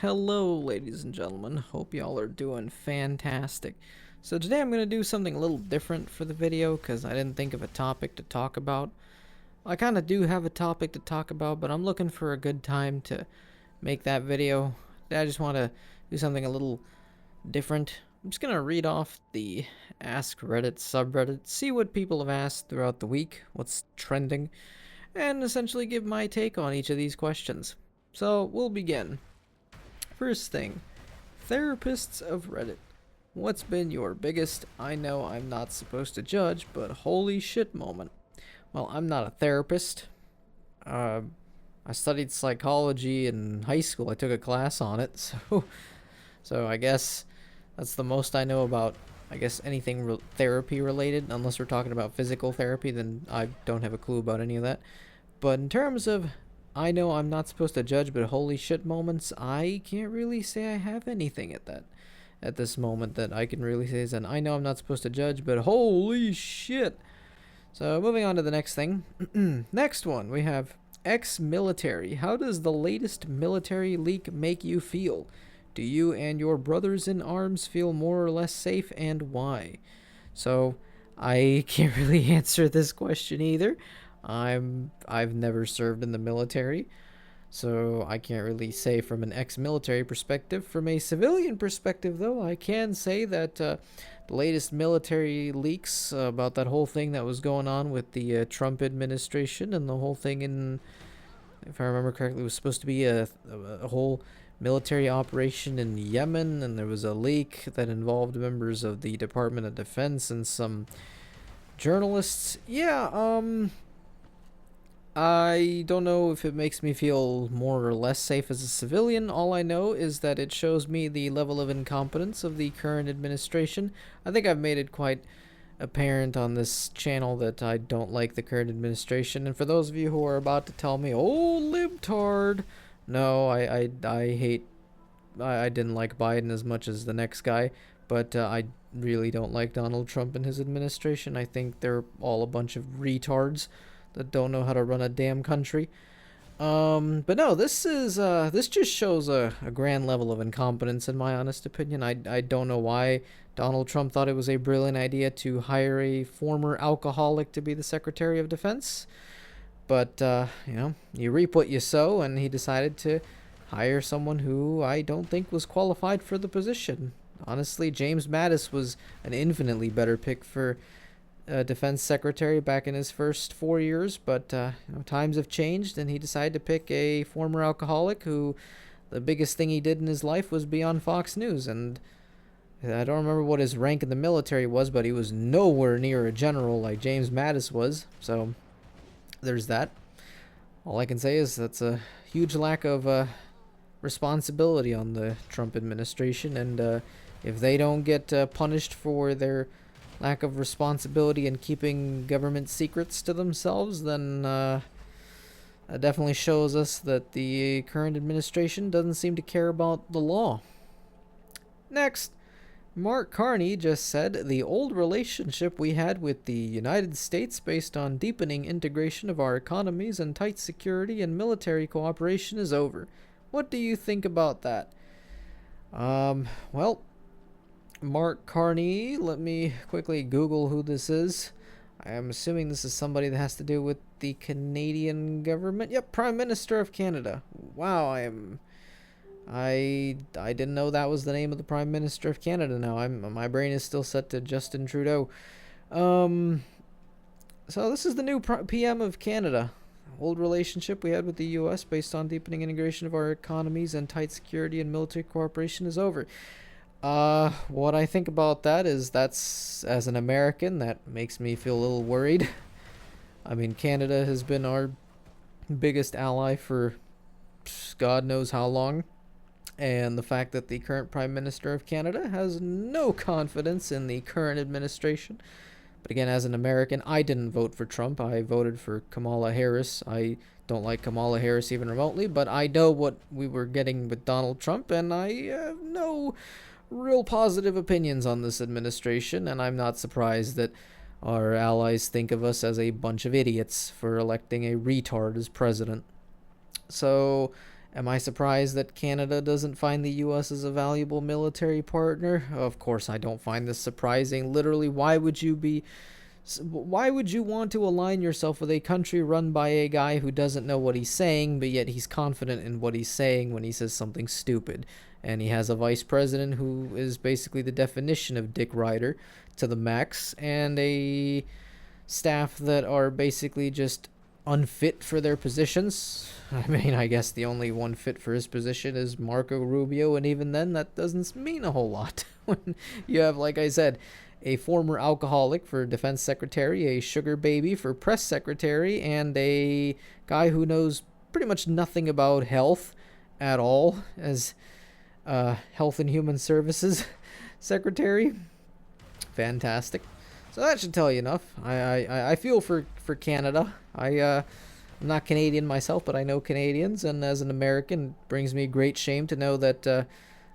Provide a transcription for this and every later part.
Hello, ladies and gentlemen. Hope y'all are doing fantastic. So today I'm going to do something a little different for the video because I didn't think of a topic to talk about. I kind of do have a topic to talk about, but I'm looking for a good time to make that video. I just want to do something a little different. I'm just going to read off the AskReddit subreddit, see what people have asked throughout the week, what's trending, and essentially give my take on each of these questions. So we'll begin. First thing, therapists of Reddit. What's been your biggest I know I'm not supposed to judge, but holy shit moment? Well, I'm not a therapist. I studied psychology in high school. I took a class on it, so I guess that's the most I know about. I guess anything therapy related, unless we're talking about physical therapy, then I don't have a clue about any of that. But in terms of I know I'm not supposed to judge, but holy shit moments, I can't really say I have anything at this moment that I can really say is an I know I'm not supposed to judge, but holy shit. So moving on to the next thing. Next one, we have ex-military. How does the latest military leak make you feel? Do you and your brothers in arms feel more or less safe, and why? So I can't really answer this question either. I've never served in the military, so I can't really say from an ex-military perspective. From a civilian perspective, though, I can say that the latest military leaks about that whole thing that was going on with the Trump administration and the whole thing in, if I remember correctly, it was supposed to be a whole military operation in Yemen, and there was a leak that involved members of the Department of Defense and some journalists. I don't know if it makes me feel more or less safe as a civilian. All I know is that it shows me the level of incompetence of the current administration. I think I've made it quite apparent on this channel that I don't like the current administration. And for those of you who are about to tell me, oh, libtard, no, I hate, I didn't like Biden as much as the next guy, but I really don't like Donald Trump and his administration. I think they're all a bunch of retards that don't know how to run a damn country. But no, this just shows a grand level of incompetence in my honest opinion. I don't know why Donald Trump thought it was a brilliant idea to hire a former alcoholic to be the Secretary of Defense. But, you reap what you sow, and he decided to hire someone who I don't think was qualified for the position. Honestly, James Mattis was an infinitely better pick for defense secretary back in his first 4 years, but times have changed, and he decided to pick a former alcoholic who the biggest thing he did in his life was be on Fox News. And I don't remember what his rank in the military was, but he was nowhere near a general like James Mattis was. So there's that. All I can say is that's a huge lack of responsibility on the Trump administration, and if they don't get punished for their lack of responsibility in keeping government secrets to themselves, then that definitely shows us that the current administration doesn't seem to care about the law. Next, Mark Carney just said the old relationship we had with the United States based on deepening integration of our economies and tight security and military cooperation is over. What do you think about that? Well, Mark Carney, let me quickly Google who this is. I am assuming this is somebody that has to do with the Canadian government. Yep, Prime Minister of Canada. Wow, I didn't know that was the name of the Prime Minister of Canada now. My brain is still set to Justin Trudeau. So this is the new PM of Canada. Old relationship we had with the US based on deepening integration of our economies and tight security and military cooperation is over. What I think about that is that's, as an American, that makes me feel a little worried. I mean, Canada has been our biggest ally for God knows how long, and the fact that the current Prime Minister of Canada has no confidence in the current administration. But again, as an American, I didn't vote for Trump. I voted for Kamala Harris. I don't like Kamala Harris even remotely, but I know what we were getting with Donald Trump, and I have no real positive opinions on this administration, and I'm not surprised that our allies think of us as a bunch of idiots for electing a retard as president. So Am I surprised that Canada doesn't find the US as a valuable military partner? Of course I don't find this surprising. Literally, why would you want to align yourself with a country run by a guy who doesn't know what he's saying, but yet he's confident in what he's saying when he says something stupid? And he has a vice president who is basically the definition of Dick Ryder to the max, and a staff that are basically just unfit for their positions. I mean, I guess the only one fit for his position is Marco Rubio, and even then, that doesn't mean a whole lot. When you have, like I said, a former alcoholic for defense secretary, a sugar baby for press secretary, and a guy who knows pretty much nothing about health at all as health and human services secretary. Fantastic. So that should tell you enough. I feel for Canada. I'm not Canadian myself, but I know Canadians, and as an American, it brings me great shame to know that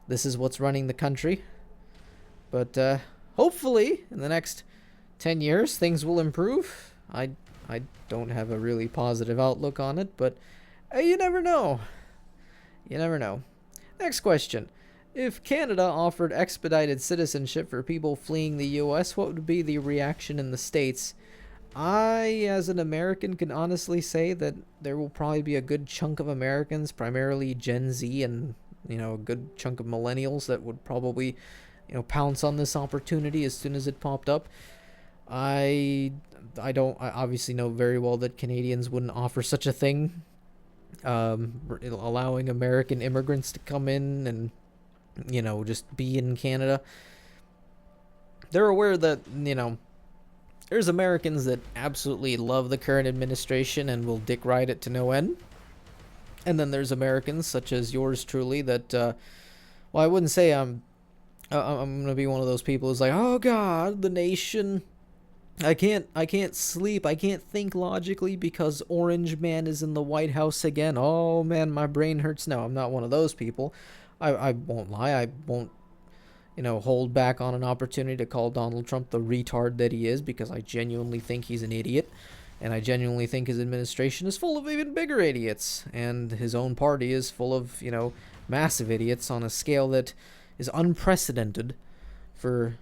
this is what's running the country. But hopefully, in the next 10 years, things will improve. I don't have a really positive outlook on it, but you never know. You never know. Next question. If Canada offered expedited citizenship for people fleeing the US, what would be the reaction in the States? I, as an American, can honestly say that there will probably be a good chunk of Americans, primarily Gen Z and, a good chunk of millennials that would probably, pounce on this opportunity as soon as it popped up. I obviously know very well that Canadians wouldn't offer such a thing, allowing American immigrants to come in and just be in Canada. They're aware that, there's Americans that absolutely love the current administration and will dick ride it to no end. And then there's Americans, such as yours truly, that, I wouldn't say I'm going to be one of those people who's like, oh God, the nation, I can't sleep, I can't think logically because Orange Man is in the White House again. Oh man, my brain hurts. No, I'm not one of those people. I won't lie. I won't, hold back on an opportunity to call Donald Trump the retard that he is, because I genuinely think he's an idiot. And I genuinely think his administration is full of even bigger idiots. And his own party is full of, massive idiots on a scale that is unprecedented for,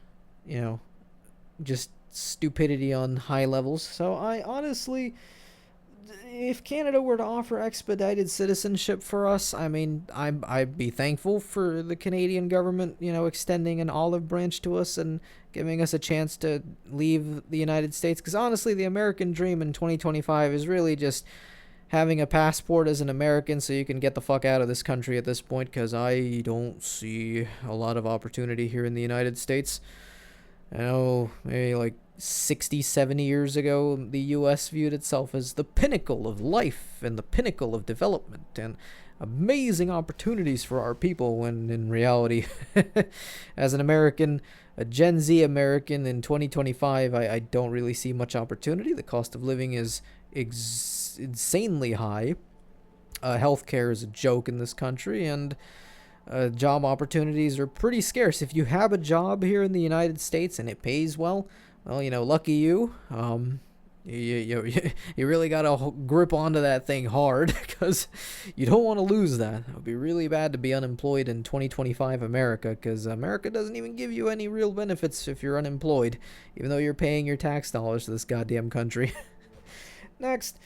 just stupidity on high levels. So I honestly, if Canada were to offer expedited citizenship for us, I mean, I'd be thankful for the Canadian government, extending an olive branch to us and giving us a chance to leave the United States. Because honestly, the American dream in 2025 is really just having a passport as an American so you can get the fuck out of this country at this point, because I don't see a lot of opportunity here in the United States. I know maybe like 60, 70 years ago, the U.S. viewed itself as the pinnacle of life and the pinnacle of development and amazing opportunities for our people, when in reality, as an American, a Gen Z American in 2025, I don't really see much opportunity. The cost of living is insanely high. Healthcare is a joke in this country, and job opportunities are pretty scarce. If you have a job here in the United States and it pays well, lucky you. You really got to grip onto that thing hard, because you don't want to lose that. It would be really bad to be unemployed in 2025 America, because America doesn't even give you any real benefits if you're unemployed, even though you're paying your tax dollars to this goddamn country. Next.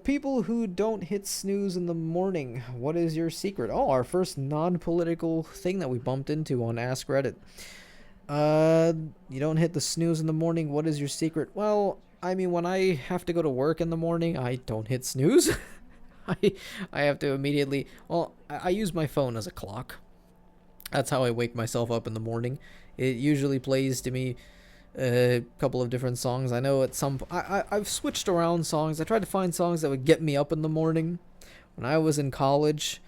People who don't hit snooze in the morning, what is your secret? Oh, our first non-political thing that we bumped into on AskReddit. You don't hit the snooze in the morning, what is your secret? Well, I mean, when I have to go to work in the morning, I don't hit snooze. I have to immediately, I use my phone as a clock. That's how I wake myself up in the morning. It usually plays to me a couple of different songs. I know at some I've switched around songs. I tried to find songs that would get me up in the morning. When I was in college,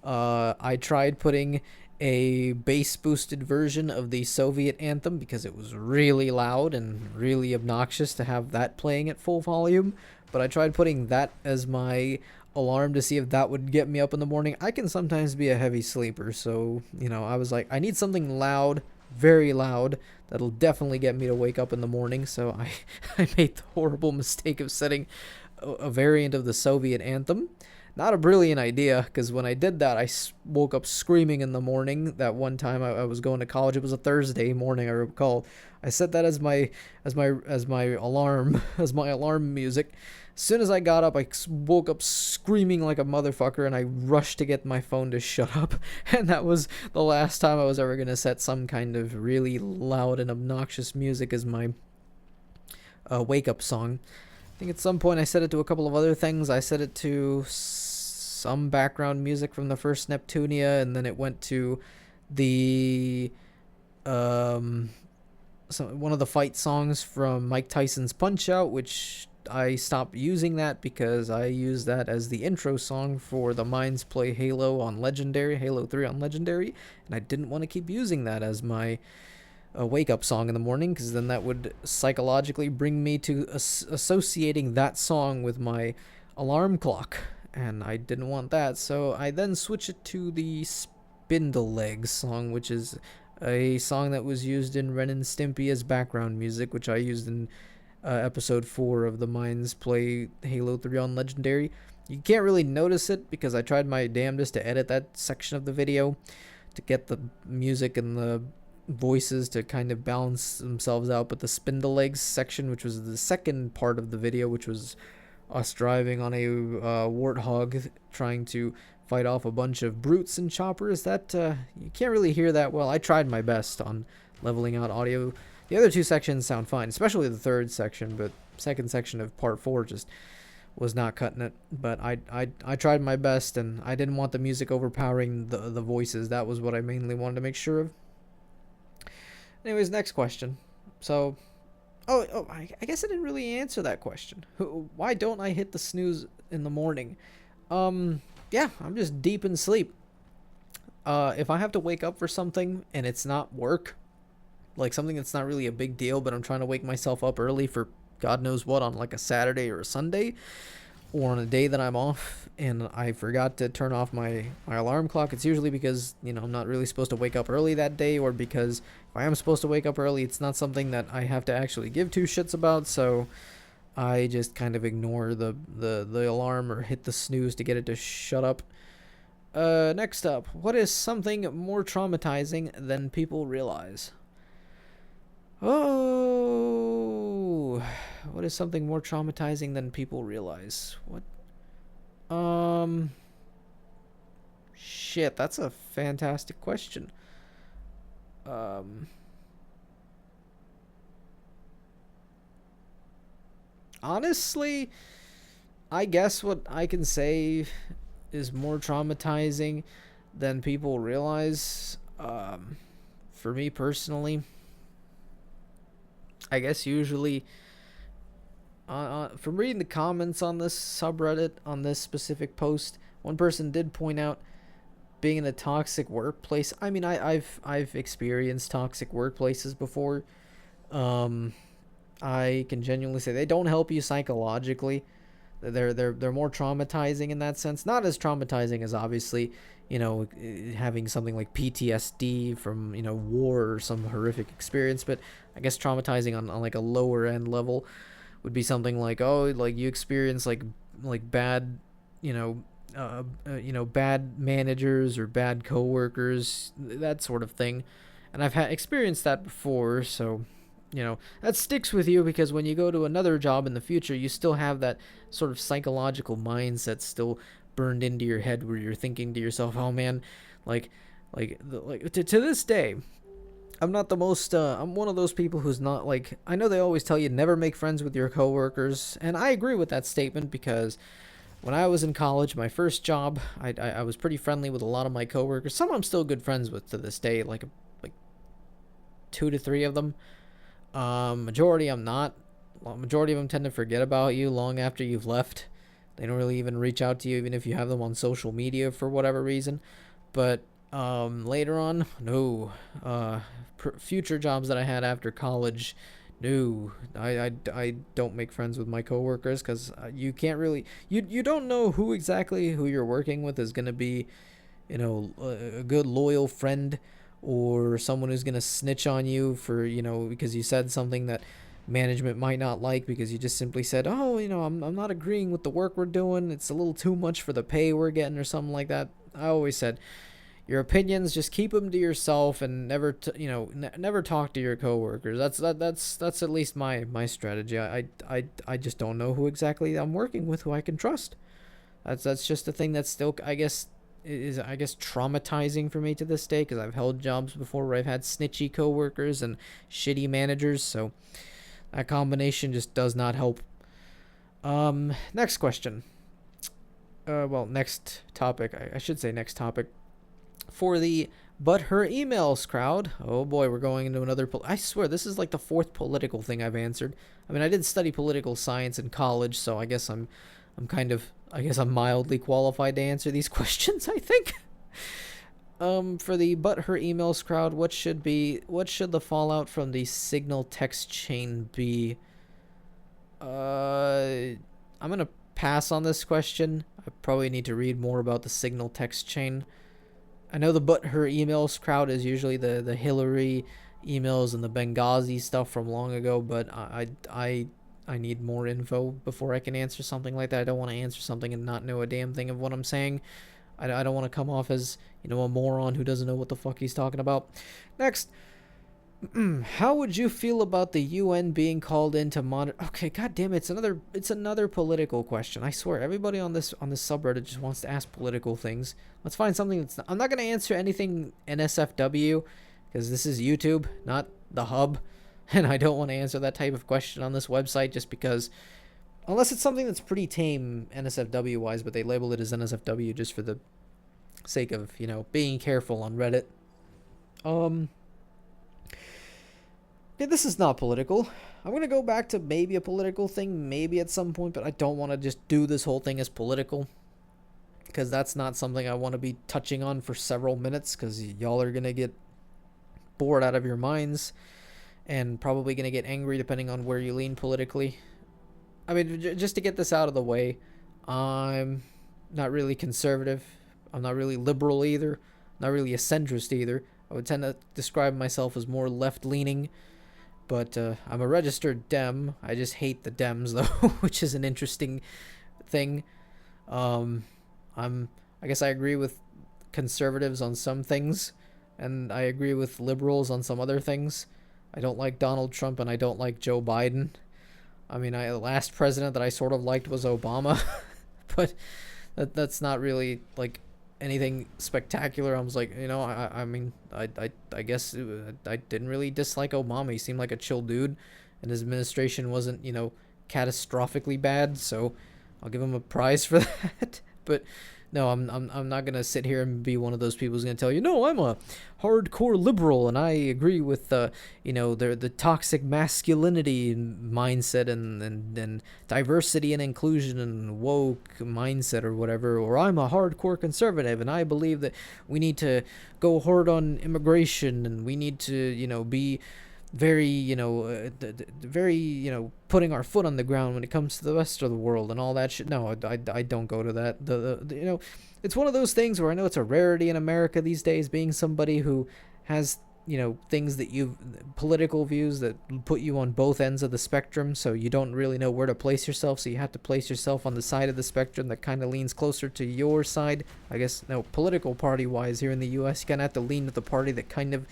I tried putting a bass boosted version of the Soviet anthem because it was really loud and really obnoxious to have that playing at full volume. But I tried putting that as my alarm to see if that would get me up in the morning. I can sometimes be a heavy sleeper, so I was like, I need something loud, very loud, that'll definitely get me to wake up in the morning. So I made the horrible mistake of setting a variant of the Soviet anthem. Not a brilliant idea, because when I did that, woke up screaming in the morning. That one time I was going to college, it was a Thursday morning, I recall. I set that as my alarm, as my alarm music. As soon as I got up, I woke up screaming like a motherfucker, and I rushed to get my phone to shut up. And that was the last time I was ever gonna set some kind of really loud and obnoxious music as my wake up song. I think at some point I set it to a couple of other things. I set it to some background music from the first Neptunia, and then it went to the one of the fight songs from Mike Tyson's Punch Out, which I stopped using that because I used that as the intro song for the Minds Play Halo on Legendary, Halo 3 on Legendary, and I didn't want to keep using that as my a wake up song in the morning, because then that would psychologically bring me to associating that song with my alarm clock, and I didn't want that. So I then switched it to the Spindle Legs song, which is a song that was used in Ren and Stimpy as background music, which I used in episode 4 of the Minds Play Halo 3 on Legendary. You can't really notice it because I tried my damnedest to edit that section of the video to get the music and the voices to kind of balance themselves out, but the Spindle Legs section, which was the second part of the video, which was us driving on a warthog trying to fight off a bunch of brutes and choppers, that you can't really hear that well. I tried my best on leveling out audio. The other two sections sound fine, especially the third section, but second section of part 4 just was not cutting it. But I tried my best, and I didn't want the music overpowering the voices. That was what I mainly wanted to make sure of. Anyways, next question. So, I guess I didn't really answer that question. Why don't I hit the snooze in the morning? Yeah, I'm just deep in sleep. If I have to wake up for something and it's not work, like something that's not really a big deal, but I'm trying to wake myself up early for God knows what on like a Saturday or a Sunday, or on a day that I'm off and I forgot to turn off my alarm clock, it's usually because, I'm not really supposed to wake up early that day, or because if I am supposed to wake up early, it's not something that I have to actually give two shits about, so I just kind of ignore the alarm or hit the snooze to get it to shut up. Next up, what is something more traumatizing than people realize? Oh, what is something more traumatizing than people realize? What? Shit, that's a fantastic question. Honestly, I guess what I can say is more traumatizing than people realize. For me personally, I guess usually, from reading the comments on this subreddit, on this specific post, one person did point out being in a toxic workplace. I mean, I've experienced toxic workplaces before. I can genuinely say they don't help you psychologically. They're more traumatizing in that sense. Not as traumatizing as obviously, having something like PTSD from, war or some horrific experience, but I guess traumatizing on like a lower end level would be something like, like you experience like bad, bad managers or bad coworkers, that sort of thing. And I've experienced that before, so that sticks with you, because when you go to another job in the future, you still have that sort of psychological mindset still burned into your head, where you're thinking to yourself, oh man, to this day, I'm not the most, I'm one of those people who's not like, I know they always tell you never make friends with your coworkers, and I agree with that statement, because when I was in college, my first job, I was pretty friendly with a lot of my coworkers. Some I'm still good friends with to this day, like 2 to 3 of them. Majority I'm not. Majority of them tend to forget about you long after you've left. They don't really even reach out to you, even if you have them on social media for whatever reason. But later on, no. Future jobs that I had after college, no. I don't make friends with my coworkers, because you can't really, you don't know who you're working with is going to be, a good loyal friend, or someone who's going to snitch on you for, because you said something that management might not like because you just simply said, oh, I'm not agreeing with the work we're doing. It's a little too much for the pay we're getting or something like that. I always said, your opinions, just keep them to yourself and never, never talk to your coworkers. That's at least my strategy. I just don't know who exactly I'm working with, who I can trust. That's just a thing that's still, I guess, is traumatizing for me to this day, because I've held jobs before where I've had snitchy coworkers and shitty managers, so that combination just does not help. Next question. Well, next topic. I should say next topic. For the but her emails crowd. Oh boy, we're going into another. I swear this is like the fourth political thing I've answered. I mean, I did study political science in college, so I guess I'm mildly qualified to answer these questions, I think. For the but her emails crowd, what should the fallout from the Signal text chain be? I'm gonna pass on this question. I probably need to read more about the Signal text chain. I know the but her emails crowd is usually the Hillary emails and the Benghazi stuff from long ago, but I need more info before I can answer something like that. I don't want to answer something and not know a damn thing of what I'm saying. I don't want to come off as, a moron who doesn't know what the fuck he's talking about. Next. How would you feel about the UN being called in to monitor? Okay, god damn it, it's another political question. I swear, everybody on this subreddit just wants to ask political things. Let's find something that's I'm not going to answer anything NSFW, because this is YouTube, not the hub, and I don't want to answer that type of question on this website just because, unless it's something that's pretty tame NSFW wise, but they label it as NSFW just for the sake of, being careful on Reddit. Okay, this is not political. I'm going to go back to maybe a political thing, maybe at some point, but I don't want to just do this whole thing as political, because that's not something I want to be touching on for several minutes, because y'all are going to get bored out of your minds and probably going to get angry depending on where you lean politically. I mean, just to get this out of the way, I'm not really conservative. I'm not really liberal either. Not really a centrist either. I would tend to describe myself as more left-leaning. But I'm a registered Dem. I just hate the Dems, though, which is an interesting thing. I guess I agree with conservatives on some things, and I agree with liberals on some other things. I don't like Donald Trump, and I don't like Joe Biden. I mean, the last president that I sort of liked was Obama, but that's not really, like, anything spectacular. I was like, I guess I didn't really dislike Obama. He seemed like a chill dude, and his administration wasn't, catastrophically bad, so I'll give him a prize for that. But no, I'm not gonna sit here and be one of those people who's gonna tell you, no, I'm a hardcore liberal and I agree with the toxic masculinity mindset and diversity and inclusion and woke mindset or whatever, or I'm a hardcore conservative and I believe that we need to go hard on immigration and we need to be very very putting our foot on the ground when it comes to the rest of the world and all that shit. No, I don't go to that. The it's one of those things where I know it's a rarity in America these days, being somebody who has things that political views that put you on both ends of the spectrum, so you don't really know where to place yourself, so you have to place yourself on the side of the spectrum that kind of leans closer to your side. I guess, no, political party wise here in the US, you kind of have to lean to the party that kind of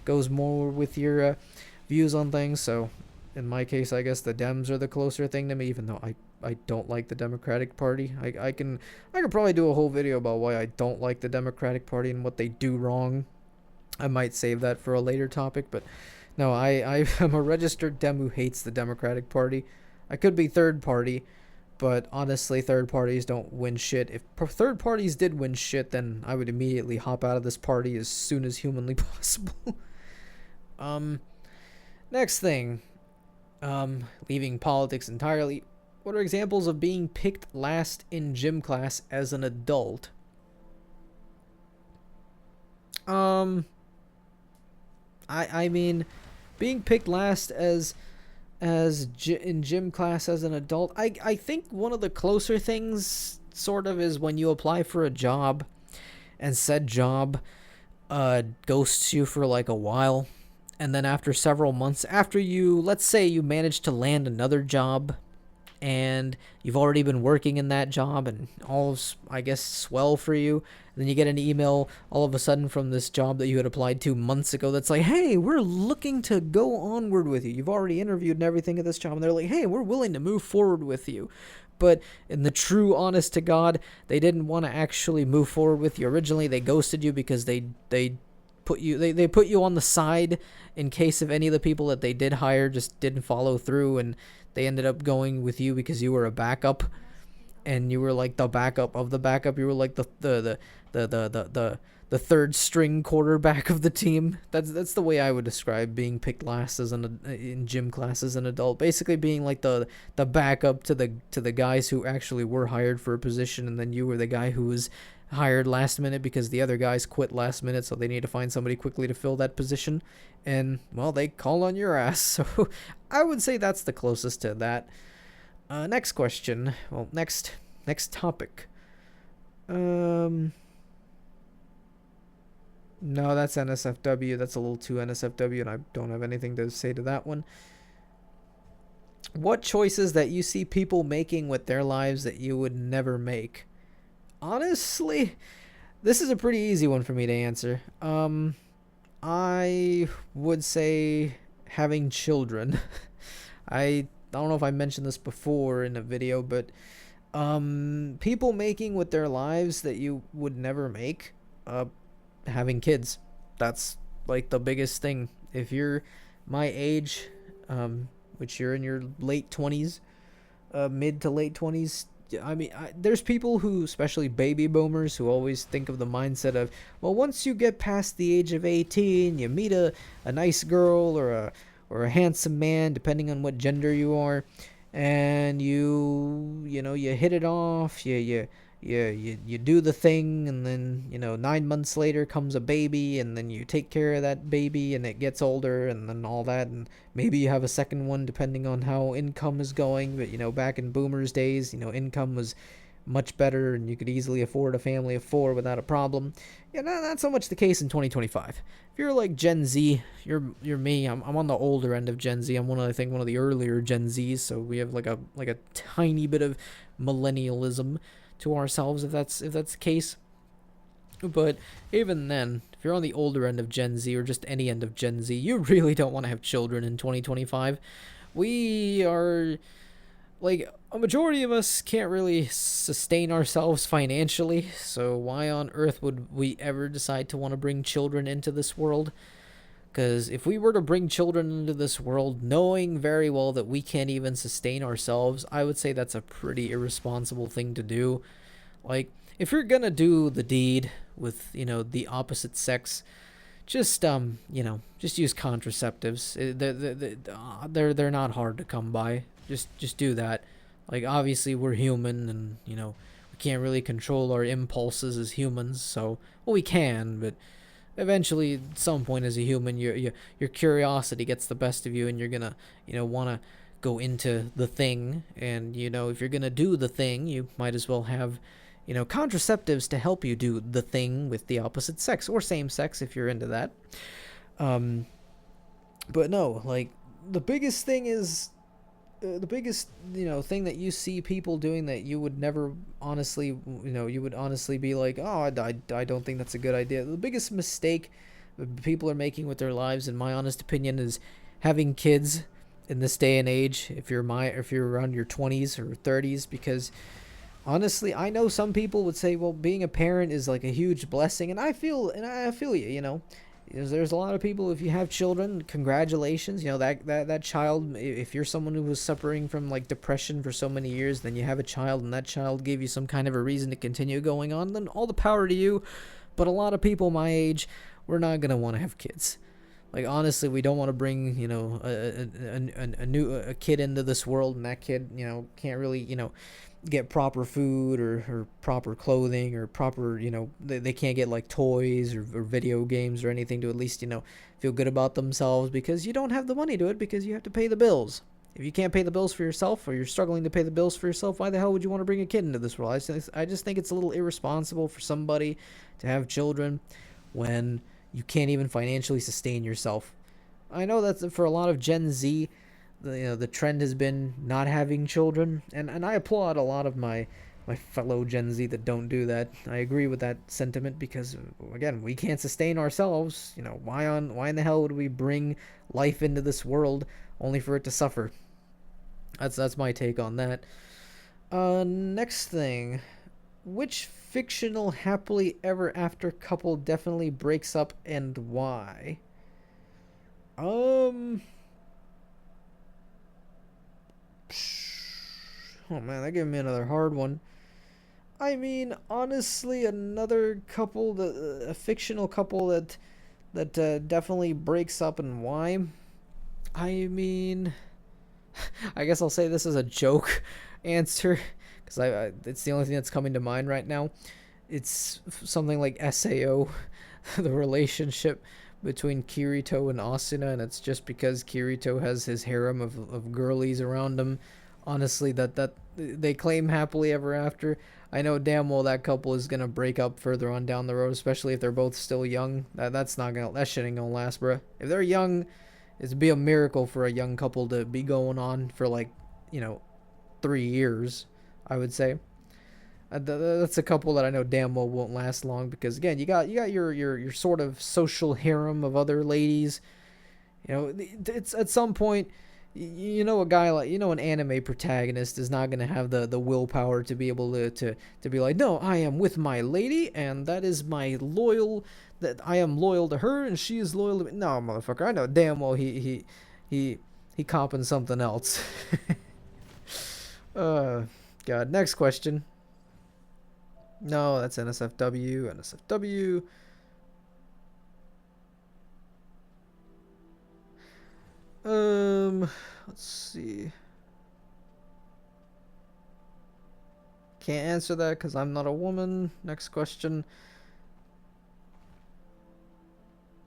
goes more with your views on things. So in my case, I guess the Dems are the closer thing to me, even though I don't like the Democratic Party. I can probably do a whole video about why I don't like the Democratic Party and what they do wrong. I might save that for a later topic, but no, I am a registered Dem who hates the Democratic Party. I could be third party, but honestly, third parties don't win shit. If third parties did win shit, then I would immediately hop out of this party as soon as humanly possible. Next thing, leaving politics entirely. What are examples of being picked last in gym class as an adult? I mean, being picked last in gym class as an adult, I think one of the closer things sort of is when you apply for a job and said job ghosts you for like a while. And then after several months, after you, let's say you manage to land another job and you've already been working in that job and all's, I guess, swell for you. And then you get an email all of a sudden from this job that you had applied to months ago that's like, hey, we're looking to go onward with you. You've already interviewed and everything at this job. And they're like, hey, we're willing to move forward with you. But in the true honest to God, they didn't want to actually move forward with you originally. They ghosted you because they put you on the side in case of any of the people that they did hire just didn't follow through, and they ended up going with you because you were a backup, and you were like the backup of the backup. You were like the third string quarterback of the team. That's the way I would describe being picked last in gym class as an adult. Basically being like the backup to the guys who actually were hired for a position, and then you were the guy who was hired last minute because the other guys quit last minute, so they need to find somebody quickly to fill that position. And well, they call on your ass. So I would say that's the closest to that. Next question. Well, next topic. No, that's NSFW. That's a little too NSFW, and I don't have anything to say to that one. What choices that you see people making with their lives that you would never make? Honestly, this is a pretty easy one for me to answer. I would say having children. I don't know if I mentioned this before in a video, but people making with their lives that you would never make, having kids. That's like the biggest thing. If you're my age, which you're in your late 20s, mid to late 20s, I mean, there's people who, especially baby boomers, who always think of the mindset of, well, once you get past the age of 18, you meet a nice girl or a handsome man, depending on what gender you are, and you hit it off, you do the thing, and then 9 months later comes a baby, and then you take care of that baby, and it gets older, and then all that, and maybe you have a second one depending on how income is going. But back in boomers days, income was much better, and you could easily afford a family of 4 without a problem. Not so much the case in 2025. If you're like Gen Z, you're me. I'm on the older end of Gen Z. I'm one of the earlier Gen Zs, so we have like a tiny bit of millennialism to ourselves, if that's the case. But even then, if you're on the older end of Gen Z, or just any end of Gen Z, you really don't want to have children in 2025. We are, like, a majority of us can't really sustain ourselves financially, so why on earth would we ever decide to want to bring children into this world? Because if we were to bring children into this world knowing very well that we can't even sustain ourselves, I would say that's a pretty irresponsible thing to do. Like, if you're gonna do the deed with, the opposite sex, just use contraceptives. They're not hard to come by. Just do that. Like, obviously we're human, and we can't really control our impulses as humans, so well, we can, but eventually, at some point as a human, your curiosity gets the best of you, and you're gonna, want to go into the thing. And if you're gonna do the thing, you might as well have, contraceptives to help you do the thing with the opposite sex, or same sex if you're into that. But no, like, the biggest thing is, thing that you see people doing that you would never honestly, you would honestly be like, oh, I don't think that's a good idea. The biggest mistake that people are making with their lives, in my honest opinion, is having kids in this day and age. If you're around your 20s or 30s, because honestly, I know some people would say, well, being a parent is like a huge blessing, and I feel you. There's a lot of people, if you have children, congratulations. That child, if you're someone who was suffering from like depression for so many years, then you have a child, and that child gave you some kind of a reason to continue going on, then all the power to you. But a lot of people my age, we're not going to want to have kids. Like, honestly, we don't want to bring, a kid into this world, and that kid, can't really, get proper food or proper clothing, or proper, they can't get like toys or video games or anything to at least, feel good about themselves, because you don't have the money to it, because you have to pay the bills. If you can't pay the bills for yourself, or you're struggling to pay the bills for yourself, why the hell would you want to bring a kid into this world? I just think it's a little irresponsible for somebody to have children when you can't even financially sustain yourself. I know that for a lot of Gen Z, the trend has been not having children, and I applaud a lot of my fellow Gen Z that don't do that. I agree with that sentiment because again, we can't sustain ourselves. Why in the hell would we bring life into this world only for it to suffer? That's my take on that. Next thing, which fictional happily ever after couple definitely breaks up and why? Um. Oh man, that gave me another hard one. I mean, honestly, another couple, a fictional couple that definitely breaks up and why? I mean, I guess I'll say this is a joke answer because it's the only thing that's coming to mind right now. It's something like Sao, the relationship between Kirito and Asuna, and it's just because Kirito has his harem of girlies around him. Honestly, that they claim happily ever after. I know damn well that couple is gonna break up further on down the road, especially if they're both still young. That shit ain't gonna last, bruh. If they're young, it'd be a miracle for a young couple to be going on for like, 3 years, I would say. That's a couple that I know damn well won't last long because again, you got your sort of social harem of other ladies. It's at some point, a guy like an anime protagonist is not gonna have the willpower to be able to be like, no, I am with my lady and that is my loyal, that I am loyal to her and she is loyal to me. No, motherfucker, I know damn well he copping something else. God, next question. No, that's NSFW. NSFW. Let's see. Can't answer that because I'm not a woman. Next question.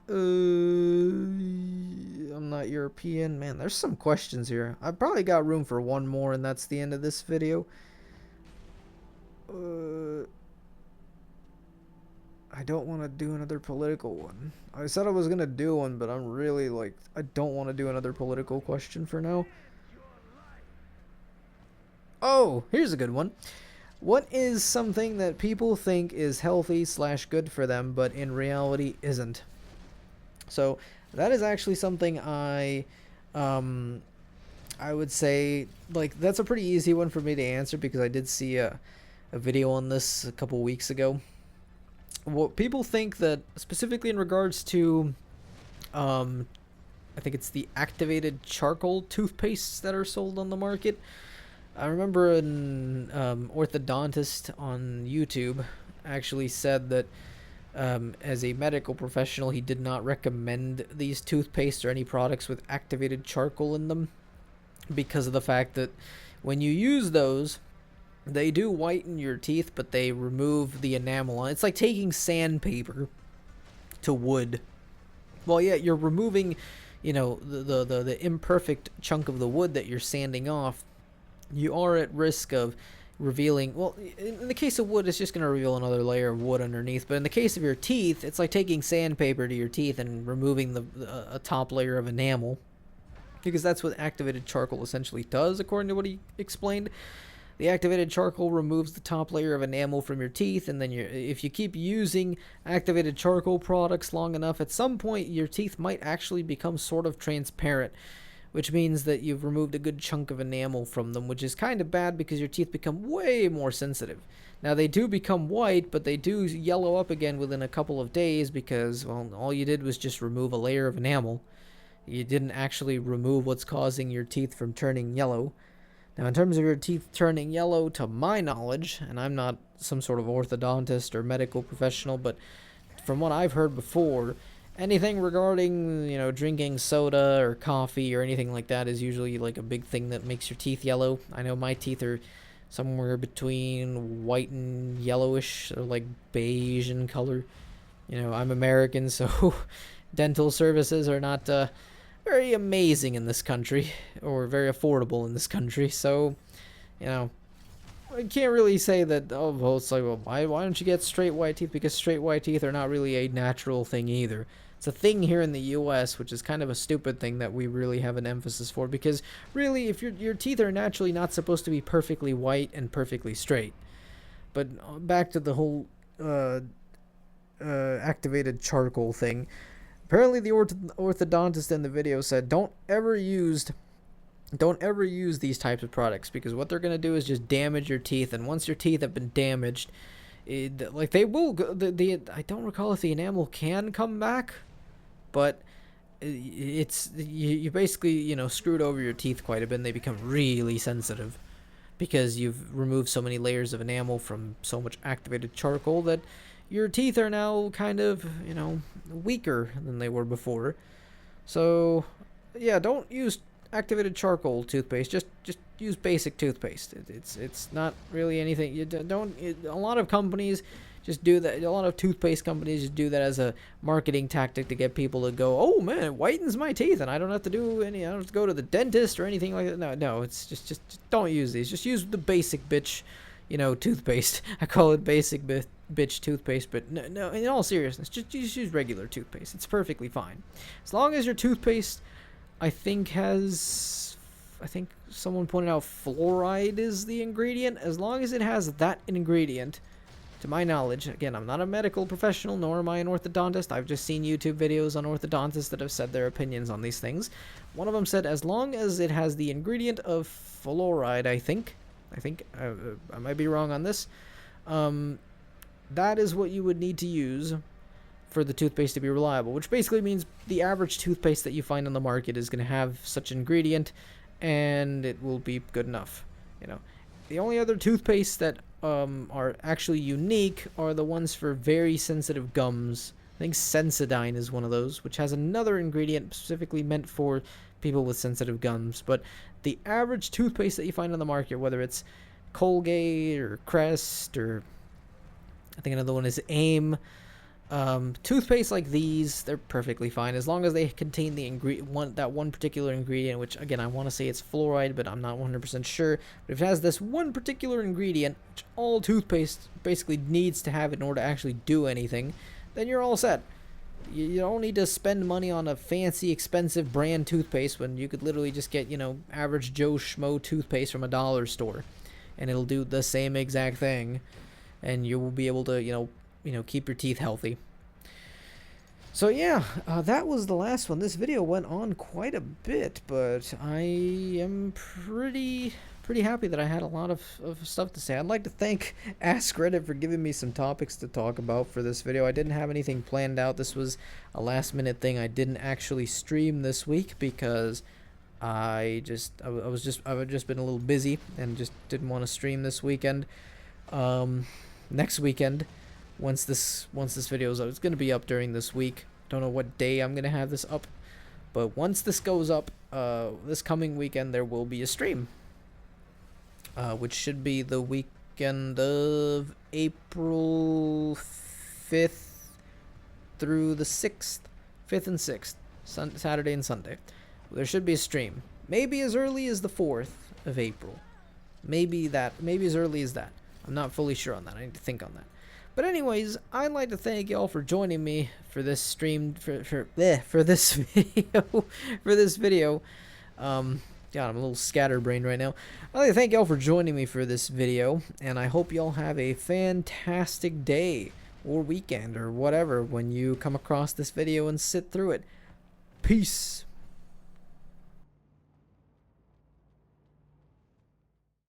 I'm not European. Man, there's some questions here. I probably got room for one more, and that's the end of this video. I don't want to do another political one. I said I was going to do one, but I'm really I don't want to do another political question for now. Oh, here's a good one. What is something that people think is healthy / good for them, but in reality isn't? So that is actually something I would say, that's a pretty easy one for me to answer because I did see a video on this a couple weeks ago. What people think that specifically in regards to, I think it's the activated charcoal toothpastes that are sold on the market. I remember an orthodontist on YouTube actually said that as a medical professional, he did not recommend these toothpastes or any products with activated charcoal in them because of the fact that when you use those, they do whiten your teeth, but they remove the enamel. It's like taking sandpaper to wood. Well, yeah, you're removing, the imperfect chunk of the wood that you're sanding off. You are at risk of revealing, well, in the case of wood, it's just going to reveal another layer of wood underneath. But in the case of your teeth, it's like taking sandpaper to your teeth and removing a top layer of enamel. Because that's what activated charcoal essentially does, according to what he explained. The activated charcoal removes the top layer of enamel from your teeth, and then if you keep using activated charcoal products long enough, at some point your teeth might actually become sort of transparent, which means that you've removed a good chunk of enamel from them, which is kind of bad because your teeth become way more sensitive. Now, they do become white, but they do yellow up again within a couple of days because, well, all you did was just remove a layer of enamel. You didn't actually remove what's causing your teeth from turning yellow. Now, in terms of your teeth turning yellow, to my knowledge, and I'm not some sort of orthodontist or medical professional, but from what I've heard before, anything regarding, drinking soda or coffee or anything like that is usually like a big thing that makes your teeth yellow. I know my teeth are somewhere between white and yellowish, or like beige in color. I'm American, so dental services are not very amazing in this country, or very affordable in this country, so I can't really say that. Oh, well, it's like, well, why don't you get straight white teeth? Because straight white teeth are not really a natural thing either. It's a thing here in the U.S., which is kind of a stupid thing that we really have an emphasis for. Because really, if your teeth are naturally not supposed to be perfectly white and perfectly straight. But back to the whole activated charcoal thing. Apparently, the orthodontist in the video said, don't ever use these types of products, because what they're going to do is just damage your teeth, and once your teeth have been damaged, like they will go, I don't recall if the enamel can come back, but it's you basically, you know, screwed over your teeth quite a bit, and they become really sensitive because you've removed so many layers of enamel from so much activated charcoal that your teeth are now kind of, you know, weaker than they were before. So yeah, don't use activated charcoal toothpaste. Just use basic toothpaste. It's not really anything. You don't. A lot of companies just do that. A lot of toothpaste companies just do that as a marketing tactic to get people to go, oh man, it whitens my teeth, and I don't have to do any. I don't have to go to the dentist or anything like that. No, it's just don't use these. Just use the basic bitch, you know, toothpaste. I call it basic bitch toothpaste, but no. In all seriousness, just use regular toothpaste. It's perfectly fine, as long as your toothpaste, I think someone pointed out fluoride is the ingredient. As long as it has that ingredient, to my knowledge, again, I'm not a medical professional, nor am I an orthodontist. I've just seen YouTube videos on orthodontists that have said their opinions on these things. One of them said as long as it has the ingredient of fluoride, I think I might be wrong on this, that is what you would need to use for the toothpaste to be reliable, which basically means the average toothpaste that you find on the market is going to have such ingredient, and it will be good enough. You know, the only other toothpaste that are actually unique are the ones for very sensitive gums. I think Sensodyne is one of those, which has another ingredient specifically meant for people with sensitive gums. But the average toothpaste that you find on the market, whether it's Colgate or Crest, or I think another one is Aim, toothpaste like these, they're perfectly fine as long as they contain the one particular ingredient, which again, I want to say it's fluoride, but I'm not 100% sure. But if it has this one particular ingredient, which all toothpaste basically needs to have in order to actually do anything, then you're all set. You don't need to spend money on a fancy, expensive brand toothpaste when you could literally just get, you know, average Joe Schmo toothpaste from a dollar store, and it'll do the same exact thing, and you will be able to, you know, keep your teeth healthy. So yeah, that was the last one. This video went on quite a bit, but I am pretty happy that I had a lot of stuff to say. I'd like to thank AskReddit for giving me some topics to talk about for this video. I didn't have anything planned out. This was a last minute thing. I didn't actually stream this week because I've just been a little busy and just didn't want to stream this weekend. Next weekend, once this video is up, it's going to be up during this week. Don't know what day I'm going to have this up, but once this goes up, this coming weekend, there will be a stream, which should be the weekend of April 5th through the 6th, 5th and 6th, Saturday and Sunday. There should be a stream, maybe as early as the 4th of April, maybe as early as that. I'm not fully sure on that. I need to think on that. But anyways, I'd like to thank y'all for joining me for this stream, for this video. God, I'm a little scatterbrained right now. I'd like to thank y'all for joining me for this video, and I hope y'all have a fantastic day or weekend or whatever when you come across this video and sit through it. Peace.